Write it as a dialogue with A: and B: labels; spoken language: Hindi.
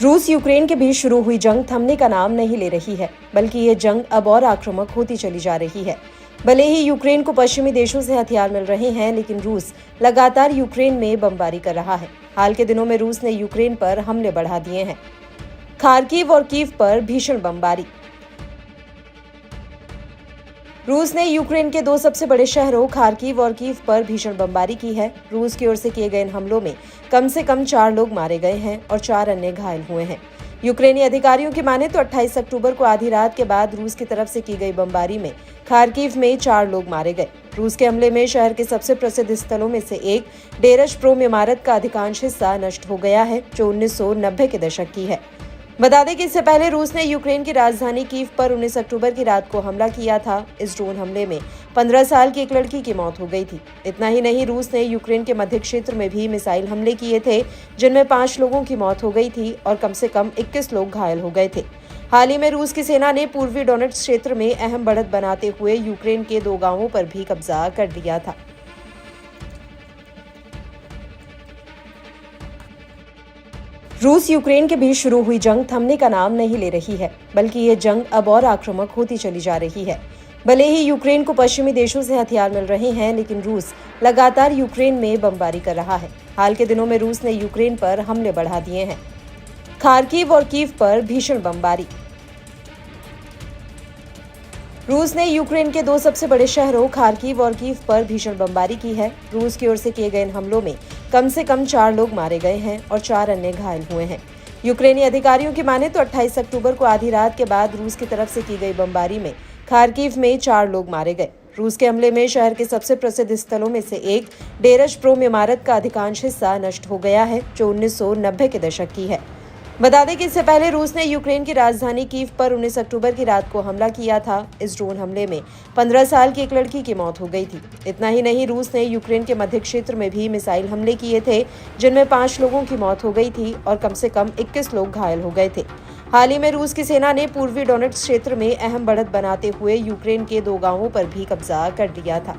A: रूस यूक्रेन के बीच शुरू हुई जंग थमने का नाम नहीं ले रही है, बल्कि ये जंग अब और आक्रामक होती चली जा रही है। भले ही यूक्रेन को पश्चिमी देशों से हथियार मिल रहे हैं, लेकिन रूस लगातार यूक्रेन में बमबारी कर रहा है। हाल के दिनों में रूस ने यूक्रेन पर हमले बढ़ा दिए हैं। खार्किव और कीव पर भीषण बमबारी। रूस ने यूक्रेन के दो सबसे बड़े शहरों खार्किव और कीव पर भीषण बमबारी की है। रूस की ओर से किए गए इन हमलों में कम से कम 4 लोग मारे गए हैं और 4 अन्य घायल हुए हैं। यूक्रेनी अधिकारियों की माने तो 28 अक्टूबर को आधी रात के बाद रूस की तरफ से की गई बमबारी में खार्किव में 4 लोग मारे गए। रूस के हमले में शहर के सबसे प्रसिद्ध स्थलों में से एक डेरश प्रोम इमारत का अधिकांश हिस्सा नष्ट हो गया है, जो 1990 के दशक की है। बता दें कि इससे पहले रूस ने यूक्रेन की राजधानी कीव पर 19 अक्टूबर की रात को हमला किया था। इस ड्रोन हमले में 15 साल की एक लड़की की मौत हो गई थी। इतना ही नहीं, रूस ने यूक्रेन के मध्य क्षेत्र में भी मिसाइल हमले किए थे, जिनमें 5 लोगों की मौत हो गई थी और कम से कम 21 लोग घायल हो गए थे। हाल ही में रूस की सेना ने पूर्वी डोनेट्स्क क्षेत्र में अहम बढ़त बनाते हुए यूक्रेन के 2 गांवों पर भी कब्जा कर लिया था। रूस यूक्रेन के बीच शुरू हुई जंग थमने का नाम नहीं ले रही है, बल्कि ये जंग अब और आक्रामक होती चली जा रही है। भले ही यूक्रेन को पश्चिमी देशों से हथियार मिल रहे हैं, लेकिन रूस लगातार यूक्रेन में बमबारी कर रहा है। हाल के दिनों में रूस ने यूक्रेन पर हमले बढ़ा दिए हैं। खार्किव और कीव पर भीषण बमबारी। रूस ने यूक्रेन के 2 सबसे बड़े शहरों खार्किव और कीव पर भीषण बमबारी की है। रूस की ओर से किए गए इन हमलों में कम से कम 4 लोग मारे गए हैं और 4 अन्य घायल हुए हैं। यूक्रेनी अधिकारियों की माने तो 28 अक्टूबर को आधी रात के बाद रूस की तरफ से की गई बमबारी में खार्किव में 4 लोग मारे गए। रूस के हमले में शहर के सबसे प्रसिद्ध स्थलों में से एक डेरश प्रोम इमारत का अधिकांश हिस्सा नष्ट हो गया है, जो 1990 के दशक की है। बता दें कि इससे पहले रूस ने यूक्रेन की राजधानी कीव पर 19 अक्टूबर की रात को हमला किया था। इस ड्रोन हमले में 15 साल की एक लड़की की मौत हो गई थी। इतना ही नहीं, रूस ने यूक्रेन के मध्य क्षेत्र में भी मिसाइल हमले किए थे, जिनमें 5 लोगों की मौत हो गई थी और कम से कम 21 लोग घायल हो गए थे। हाल ही में रूस की सेना ने पूर्वी डोनेट्स्क क्षेत्र में अहम बढ़त बनाते हुए यूक्रेन के 2 गांवों पर भी कब्जा कर लिया था।